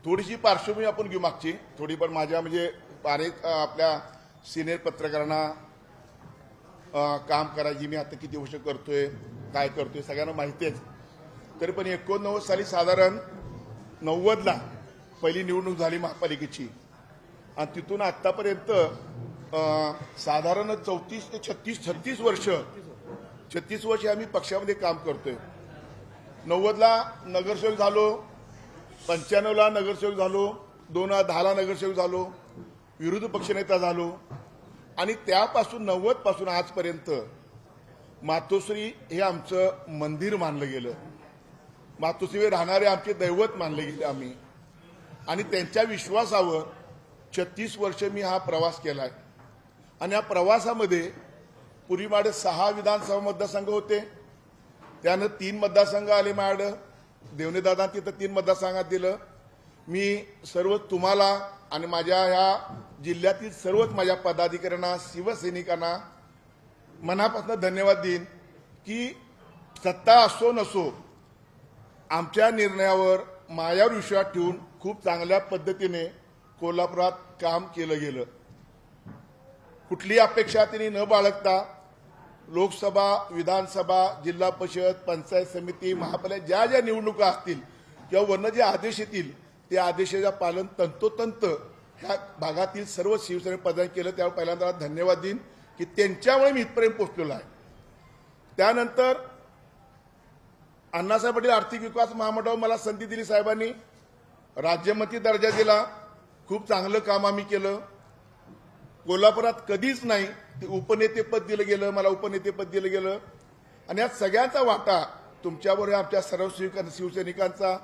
थोडीशी पार्श्वभूमी आपण घेऊ मागची थोडी, पण माझ्या म्हणजे अनेक आपल्या सिनियर पत्रकारांना काम करायची मी आता किती वर्ष करतोय, काय करतोय सगळ्यांना माहिती आहे. तरी पण 89 साली साधारण 90ला पहिली निवडणूक झाली महापालिकेची आणि तिथून आतापर्यंत साधारण 34 ते 36 वर्ष आम्ही पक्षामध्ये काम करतोय. 90ला नगरसेवक झालो, 95ला नगरसेवक झालो, 2010ला नगरसेवक झालो, विरोधी पक्षनेता झालो आणि त्यापासून 90 पासून आजपर्यंत मातोश्री हे आमचं मंदिर मानलं गेलं. मातोश्रीवर राहणारे आमचे दैवत मानले गेले आम्ही आणि त्यांच्या विश्वासावर 36 वर्ष मी हा प्रवास केलाय. आणि या प्रवासामध्ये पूर्वी माझे 6 विधानसभा मतदारसंघ होते, त्यानं 3 मतदारसंघ आले माझ्याकडं. देवनेदादा तिथं 3 मतदारसंघात दिलं. मी सर्व तुम्हाला आणि माझ्या ह्या जिल्ह्यातील सर्वच माझ्या पदाधिकाऱ्यांना, शिवसैनिकांना मनापासून धन्यवाद देईन की सत्ता असो नसो आमच्या निर्णयावर माझ्यावर विश्वास ठेवून खूप चांगल्या पद्धतीने कोल्हापुरात काम केलं गेलं. कुठली अपेक्षा त्यांनी न बाळगता लोकसभा, विधानसभा, जिल्हा परिषद, पंचायत समिती, महापालिका ज्या ज्या निवडणुका असतील किंवा वरनं जे आदेश येतील त्या आदेशाचं पालन तंतोतंत ह्या भागातील सर्व शिवसेने पदाधिकारी केलं. त्यावर पहिल्यांदा धन्यवाद देईन की त्यांच्यामुळे मी इथपर्यंत पोहोचलेलो आहे. त्यानंतर अण्णासाहेब पाटील आर्थिक विकास महामंडळावर मला संधी दिली साहेबांनी, राज्यमंत्री दर्जा दिला. खूप चांगलं काम आम्ही केलं. कोल्हापुरात कधीच नाही ते उपनेतेपद दिलं गेलं, मला उपनेतेपद दिलं गेलं आणि या सगळ्यांचा वाटा तुमच्याबरोबर आमच्या सर्व शिवसैनिकांचा,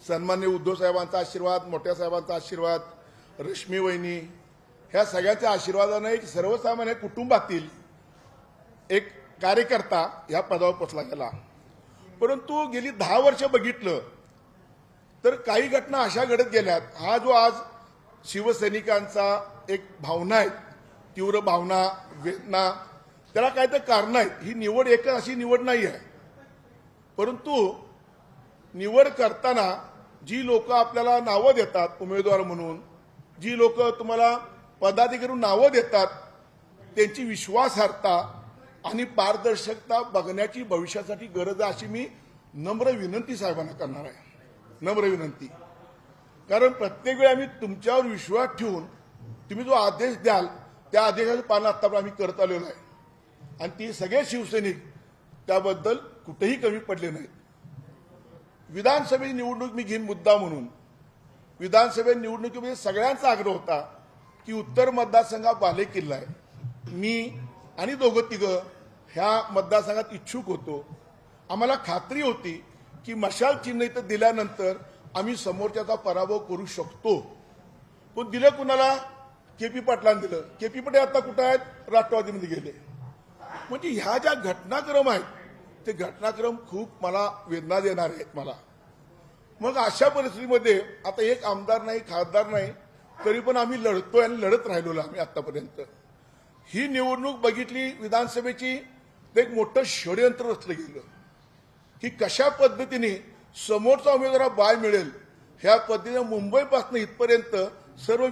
सन्माननीय उद्धव साहेबांचा आशीर्वाद, मोठ्या साहेबांचा आशीर्वाद, रश्मी वहिनी, ह्या सगळ्यांच्या आशीर्वादाने एक सर्वसामान्य कुटुंबातील एक कार्यकर्ता ह्या पदावर पोचला गेला. परंतु गेली 10 वर्ष बघितलं तर काही घटना अशा घडत गेल्यात. हा जो आज शिवसैनिकांचा एक भावना आहे, तीव्र भावना, वेदना, त्याला काय तर कारण आहेत. ही निवड एकच अशी निवड नाही आहे. परंतु निवड करताना जी लोक आपल्याला नावं देतात उमेदवार म्हणून, जी लोक तुम्हाला पदाधिकारी नावं देतात, त्यांची विश्वासार्हता आणि पारदर्शकता बघण्याची भविष्यासाठी गरज आहे अशी मी नम्र विनंती साहेबांना करणार आहे. नम्र विनंती. कारण प्रत्येक वेळी आम्ही तुमच्यावर विश्वास ठेवून तुम्ही जो आदेश द्याल त्या आदेशाचं पालन आतापर्यंत आम्ही करत आलेलो आहे आणि ती सगळे शिवसैनिक त्याबद्दल कुठेही कमी पडले नाहीत. विधानसभेची निवडणूक मी घेईन मुद्दा म्हणून. विधानसभे निवडणुकीमध्ये सगळ्यांचा आग्रह होता की उत्तर मतदारसंघात बालेकिल्ला आहे. मी आणि दोघं तिघं ह्या मतदारसंघात इच्छुक होतो. आम्हाला खात्री होती की मशाल चिन्ह इथं दिल्यानंतर आम्ही समोरच्याचा पराभव करू शकतो. पण दिलं कुणाला? केपी पाटलांनी दिलं. केपी पाटील आता कुठं आहेत? राष्ट्रवादीमध्ये गेले. म्हणजे ह्या ज्या घटनाक्रम आहेत ते घटनाक्रम खूप मला वेदना देणार आहेत मला. मग अशा परिस्थितीमध्ये आता एक आमदार नाही, खासदार नाही, तरी पण आम्ही लढतोय आणि लढत राहिलो आम्ही आतापर्यंत. ही निवडणूक बघितली विधानसभेची, तर एक मोठं षडयंत्र रचलं गेलं की कशा पद्धतीने समोरचा उमेदवार बाय मिळेल ह्या पद्धतीने मुंबईपासून इथपर्यंत सर्व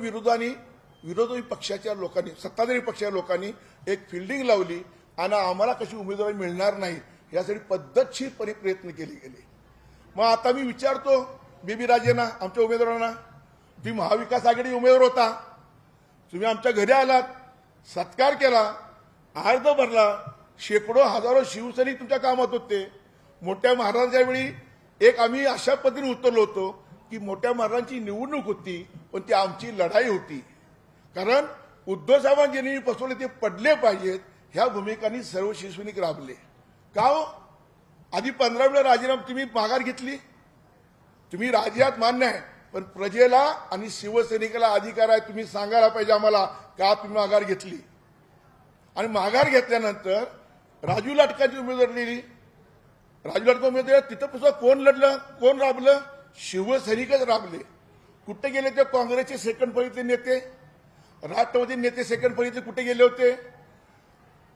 विरोधी पक्षाच्या लोकांनी, सत्ताधारी पक्षाच्या लोकांनी एक फिल्डिंग लावली आणि आम्हाला कशी उमेदवारी मिळणार नाही यासाठी पद्धतशीरपणे प्रयत्न केले गेले. मग आता मी विचारतो बेबी राजेंना, आमच्या उमेदवारांना, तुम्ही महाविकास आघाडी उमेदवार होता, तुम्ही आमच्या घरी आलात, सत्कार केला, अर्ज भरला, शेकडो हजारो शिवसैनिक तुमच्या कामात होते. मोठ्या महाराजांच्या वेळी एक आम्ही अशा पद्धतीने उतरलो होतो की मोठ्या महाराजांची निवडणूक होती पण ती आमची लढाई होती. कारण उद्धव साहेबांनी ज्यांनी फसवले ते पडले पाहिजेत ह्या भूमिकांनी सर्व शिवसैनिक राबले. का हो? आधी 15 वेळा राजीनामा तुम्ही माघार घेतली. तुम्ही राज्यात मान्य आहे, पण प्रजेला आणि शिवसैनिकाला अधिकार आहे. तुम्ही सांगायला पाहिजे आम्हाला का तुम्ही माघार घेतली. आणि माघार घेतल्यानंतर राजू लाटकांची उमेदवारी दिली. राजू लाटका उमेदवार तिथं पुन्हा कोण लढलं, कोण राबलं? शिवसैनिकच राबले. कुठे गेले ते काँग्रेसचे सेकंड फळीतले नेते, राष्ट्रवादी नेते सेकंड फळीतले कुठे गेले होते?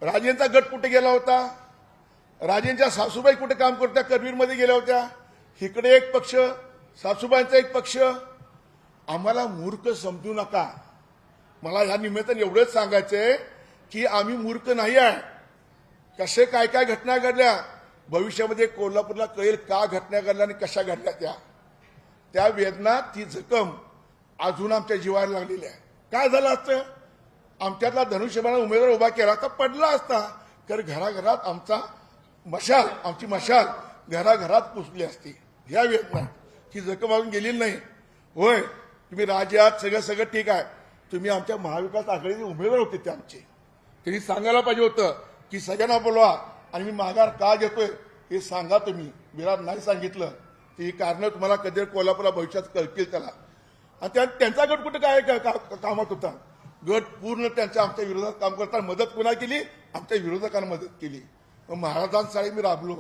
राजेंचा गट कुठे गेला होता? राजेंच्या सासूबाई कुठे काम करत होत्या? करवीरमध्ये गेल्या होत्या. इकडे एक पक्ष, सासूबाईंचा एक पक्ष आम्हाला मूर्ख समजू नका. मला या निमित्ताने एवढंच सांगायचंय की आम्ही मूर्ख नाही आहे. कसे काय काय घटना घडल्या भविष्यामध्ये कोल्हापूरला कळेल का घटना घडल्या आणि कशा घडल्या त्या वेदना ती जखम अजून आमच्या जीवाला लागलेली आहे. काय झालं असतं आमच्यातला धनुष्यबाण उमेदवार उभा केला तर पडला असता तर घराघरात आमची मशाल घराघरात पुसली असती. ह्या वेदना ही जखम अजून गेलेली नाही. होय तुम्ही राज्यात सगळं ठीक आहे. तुम्ही आमच्या महाविकास आघाडीचे उमेदवार होते ते आमचे. त्यांनी सांगायला पाहिजे होतं की सगळ्यांना बोलवा आणि मी माघार का घेतोय हे सांगा तुम्ही. विराट नाही सांगितलं ती कारणं तुम्हाला कधी कोल्हापूरला भविष्यात कळतील त्याला. आणि त्यांचा गट कुठं काय कामात होता. गट पूर्ण त्यांच्या आमच्या विरोधात काम करताना मदत कोणा केली आमच्या विरोधकांना मदत केली. मग महाराजांसाठी मी राबलो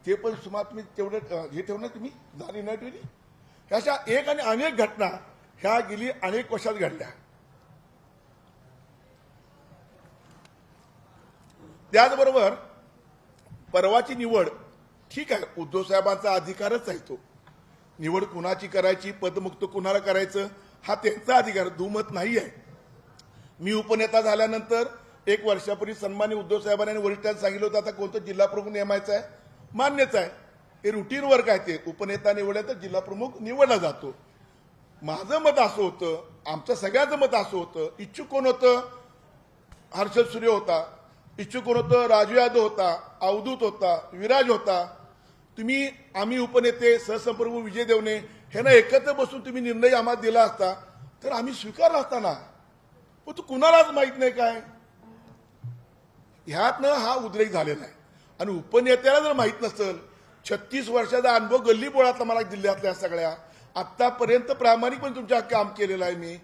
ते पण सुमार तुम्ही तेवढं हे ठेवणं तुम्ही जाणी नाही ठेवली. ह्याच्या एक आणि अनेक घटना ह्या गेली अनेक वर्षात घडल्या. त्याचबरोबर परवाची निवड ठीक आहे उद्धव साहेबांचा अधिकारच आहे. तो निवड कुणाची करायची पदमुक्त कुणाला करायचं हा त्यांचा अधिकार दुमत नाही आहे. मी उपनेता झाल्यानंतर 1 वर्षापूर्वी सन्माननीय उद्धव साहेबांनी आणि वरिष्ठांनी सांगितलं होतं आता कोणतं जिल्हा प्रमुख नेमायचं आहे. मान्यच आहे हे रुटीन वर्क आहे. ते उपनेता निवडले तर जिल्हा प्रमुख निवडला जातो. माझं मत असं होतं आमचं सगळ्यांचं मत असं होतं इच्छुक कोण होतं हर्षद सूर्य होता. इच्छुक कोण होतं राजू यादव होता अवधूत होता विराज होता. आम्ही उपनेते सहसंप्रमुख विजय देवणे ह्यांना एकत्र बसून तुम्ही निर्णय आम्हाला दिला असता तर आम्ही स्वीकारला असताना. पण तू कुणालाच माहित नाही काय ह्यातनं हा उद्रेक झालेला आहे. आणि उपनेत्याला जर माहित नसेल 36 वर्षाचा अनुभव गल्ली बोळातला मला जिल्ह्यातल्या सगळ्या आतापर्यंत प्रामाणिकपणे तुमच्या काम केलेलं आहे मी.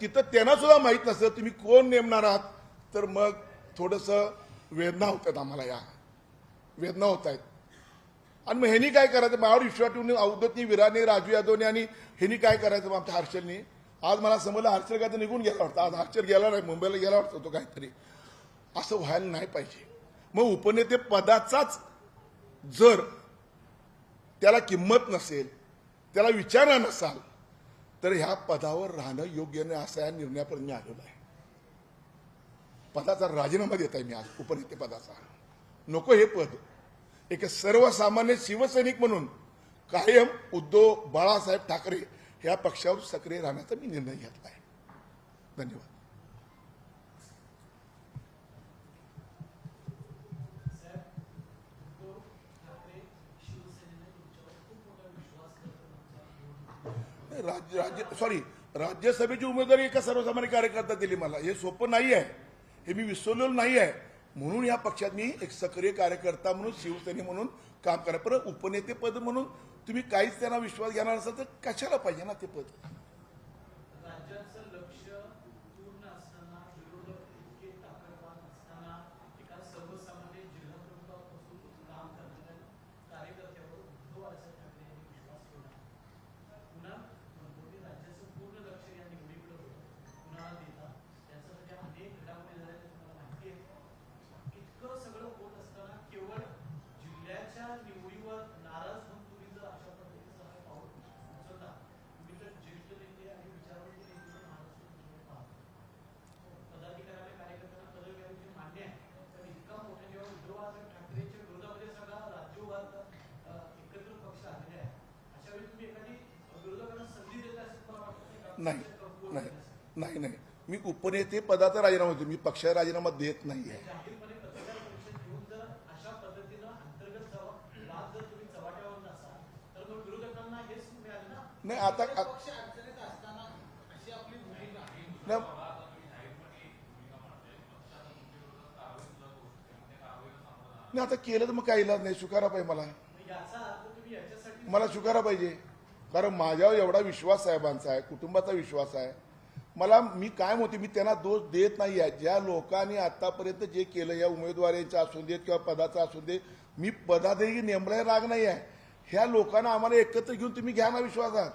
तिथं त्यांना सुद्धा माहित नसेल तुम्ही कोण नेमणार आहात तर मग थोडंसं वेदना होत आहेत. आम्हाला या वेदना होत आहेत. आणि मग ह्यांनी काय करायचं माझ्यावर विश्वास ठेवून अवधूतनी विराने राजू यादवने आणि ह्यांनी काय करायचं मग आमच्या हर्षलनी. आज मला समजलं हर्षल काय तर निघून गेला वाटतं. आज हर्षल गेला नाही मुंबईला गेला वाटतं तो काहीतरी. असं व्हायला नाही पाहिजे. मग उपनेते पदाचाच जर त्याला किंमत नसेल त्याला विचारणार नसाल तर ह्या पदावर राहणं योग्य नाही असा या निर्णयापर्यंत मी आलेलो आहे. पदाचा राजीनामा देत आहे मी आज उपनेते पदाचा. नको हे पद. एक सर्वसामान्य शिवसैनिक म्हणून कायम उद्धव बाळासाहेब ठाकरे ह्या पक्षावर सक्रिय राहण्याचा मी निर्णय घेतला आहे. धन्यवाद. राज्यसभेची उमेदवारी एका सर्वसामान्य कार्यकर्ता दिली मला. हे सोपं नाही आहे. हे मी विसरलेलो नाही आहे. म्हणून या पक्षात मी एक सक्रिय कार्यकर्ता म्हणून शिवसेने म्हणून काम करा. पण उपनेते पद म्हणून तुम्ही काहीच त्यांना विश्वास घेणार असाल तर कशाला पाहिजे ना ते पद. राज्याचं लक्ष पूर्ण असताना विरोधक इतके ताकदवान असताना एका सर्वसामान्य जिल्हा प्रमुखापासून काम करणाऱ्या कार्यकर्त्यावर उद्धव बाळासाहेब ठाकरे यांनी विश्वास ठेवला. पुन्हा म्हणतो राज्याचं पूर्ण लक्ष या निवडीकडे होतं कुणाला देता त्याच्यासाठी अनेक घडामोडी झाल्या तुम्हाला माहिती आहे. इतकं सगळं होत असताना केवळ जिल्ह्याच्या निवडीवर नाराज होऊन तुम्ही जर अशा पद्धतीचं पाऊल उचलता तुम्ही तर ज्येष्ठ नेते आणि विचारवंत नेते महाराष्ट्र पाहतो पदाधिकाऱ्याला कार्यकर्त्यांना पदवी घ्यायची मान्य आहे. पण इतका मोठा जेव्हा उद्धव बाळासाहेब ठाकरेंच्या विरोधामध्ये सगळा राज्य उभार एकत्र पक्ष आलेले आहे अशा वेळी तुम्ही एखादी विरोधकांना संधी देता असं मला वाटतं. नाही मी उपनेते पदाचा राजीनामा देतो. मी पक्षाचा राजीनामा देत नाहीये. जाहीरपणे पत्रकार परिषद घेऊन जर अशा पद्धतीनं अंतर्गत वाद जर तुम्ही चव्हाट्यावर नसाल तर मग विरोधकांना हेच मिळालं ना. नाही आता पक्ष अडचणीत असताना अशी आपली भूमिका नाही, नाही आता केलं तर मग काही इलाज नाही. स्वीकारा पाहिजे मला. याचा अर्थ तुम्ही याच्यासाठी मला स्वीकारा पाहिजे. कारण माझ्यावर एवढा विश्वास साहेबांचा आहे कुटुंबाचा विश्वास आहे. मी काय म्हणते मी त्यांना दोष देत नाही आहे. ज्या लोकांनी आतापर्यंत जे केलं या उमेदवारांचं असू देत किंवा पदाचा असू दे मी पदाधिकारी नेमलाय राग नाही आहे. ह्या लोकांना आम्हाला एकत्र घेऊन तुम्ही घ्या ना विश्वासात.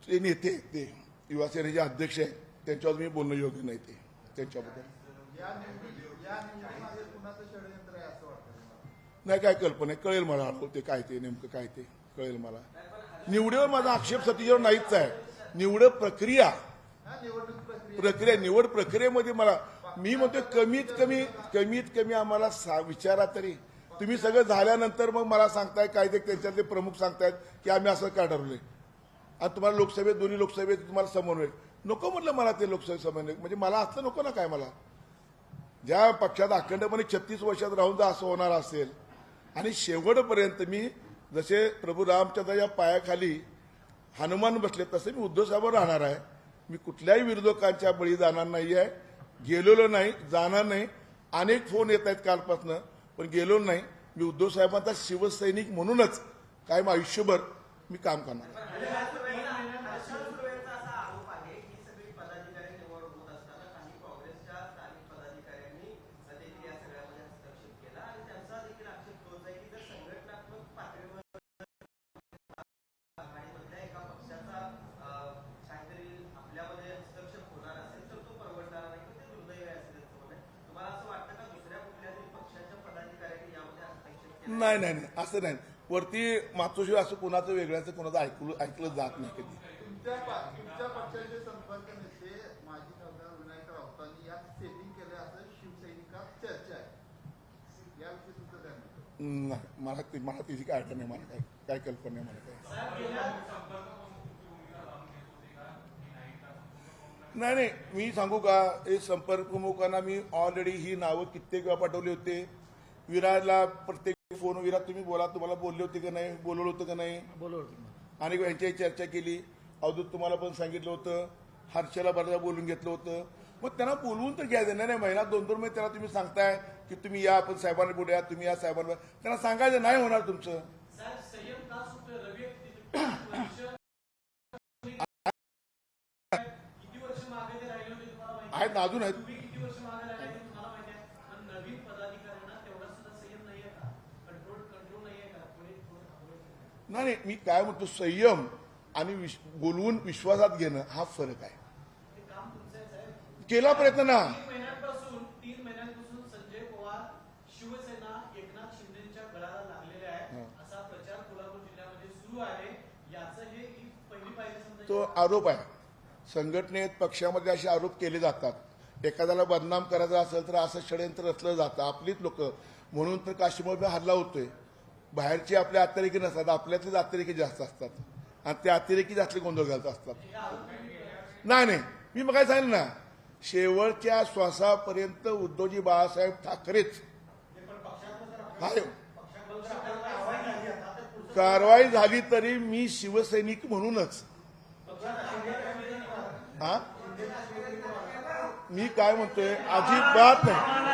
ते नेते ते युवासेनेचे अध्यक्ष आहेत त्यांच्यावर मी बोलणं योग्य नाही. ते त्यांच्याबद्दल या निवडीमागे कुणाचं षडयंत्र आहे असं वाटतं तुम्हाला? नाही, काय कल्पना आहे, कळेल मला ते काय ते नेमकं काय ते कळेल मला. निवडीवर माझा आक्षेप सतीवर नाहीच आहे. निवड प्रक्रिया हा, निवडणूक निवड प्रक्रियेमध्ये मला मी म्हणतो कमीत कमी आम्हाला विचारा तरी. तुम्ही सगळं झाल्यानंतर मग मला सांगताय काय ते त्यांच्यातले प्रमुख सांगतायत की आम्ही असं काय ठरवलंय आणि तुम्हाला लोकसभेत दोन्ही लोकसभेत तुम्हाला समन्वय नको म्हटलं. मला ते लोकसभेत समन्वय म्हणजे मला असलं नको ना. काय मला ज्या पक्षात अखंडपणे 36 वर्षात राहून जर असं होणार असेल आणि शेवटपर्यंत मी जसे प्रभू रामचंद्राच्या पायाखाली हनुमान बसले तसे मी उद्धव साहेबांवर राहणार आहे. मी कुठल्याही विरोधकांच्या बळी जाणार नाही आहे. गेलेलो नाही, जाणार नाही. अनेक फोन येत आहेत कालपासनं, पण गेलो नाही. मी उद्धव साहेबांचा शिवसैनिक म्हणूनच कायम आयुष्यभर मी काम करणार. नाही नाही नाही असं नाही. वरती मातोश्री असं कोणाचं वेगळ्याचं कोणाचं ऐकलं जात नाही कधी. तुमच्या पक्षाचे संपर्क नेते माजी खासदार विनायक राऊतांनी यात सेटिंग केलं असं शिवसैनिकात चर्चा आहे. याविषयी तुमचं काय म्हणतं? नाही, मला त्याची काय आठवण नाही. मला काय कल्पना नाही. मला काय नाही. मी सांगू का, हे संपर्क प्रमुखांना मी ऑलरेडी ही नावं कित्येक वेळा पाठवली होते. विराजला प्रत्येक फोन विराज तुम्ही बोला, तुम्हाला बोलले होते का नाही, बोलवलं होतं का नाही, आणि यांच्याही चर्चा केली. अवधूत तुम्हाला पण सांगितलं होतं, हर्षला बऱ्याच बोलून घेतलं होतं. मग त्यांना बोलवून तर घ्यायचं नाही. महिना 2-2 महिने त्याला तुम्ही सांगताय की तुम्ही या, आपण साहेबांना बोलूया, तुम्ही या साहेबांना. त्यांना सांगायचं नाही होणार तुमचं. आहेत ना, अजून आहेत. नाही, मी काय म्हणतो, संयम आणि बोलवून विश्वासात घेणं हा फरक आहे. केला प्रयत्न ना. 3 महिन्यांपासून संजय पवार शिवसेना एकनाथ शिंदेच्या गळाला लागलेले आहे असा प्रचार कोल्हापूर जिल्ह्यामध्ये सुरू आहे. याचं हे पहिली पायरी समजा. तो आरोप आहे. संघटनेत पक्षामध्ये असे आरोप केले जातात. एखाद्याला बदनाम करायचं असेल तर असं षडयंत्र रचलं जातं. आपलीच लोक म्हणून तर काश्मीरमध्ये हल्ला होतोय. बाहेरचे आपले अतिरेकी नसतात, आपल्यातलेच अतिरेकी जास्त असतात आणि ते अतिरेकी जास्त गोंधळ घालत असतात. नाही, मी मग काय सांगितलं ना, शेवटच्या श्वासापर्यंत उद्धवजी बाळासाहेब ठाकरेच. कारवाई झाली तरी मी शिवसैनिक म्हणूनच. हा, मी काय म्हणतोय, अजिबात नाही.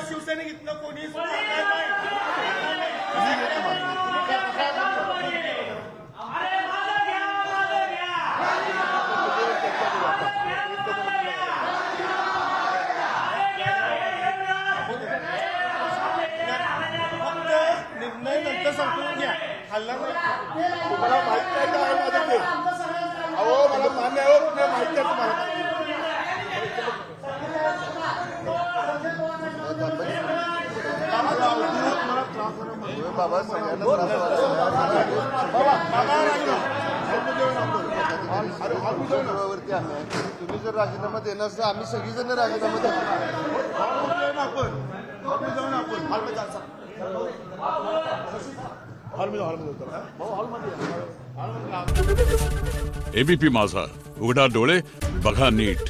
शिवसैनिक इथलं कोणी निर्णय नंतर संपवून घ्या. हल्ला तुम्हाला माहिती आहे का माझं ते? अहो, मला मान्य आहे, माहिती आहे तुम्हाला. बाबा सगळ्यांना जर राजीनामा देणार असं आम्ही सगळीजण राजीनामा एबीपी माझा, उघडा डोळे बघा नीट.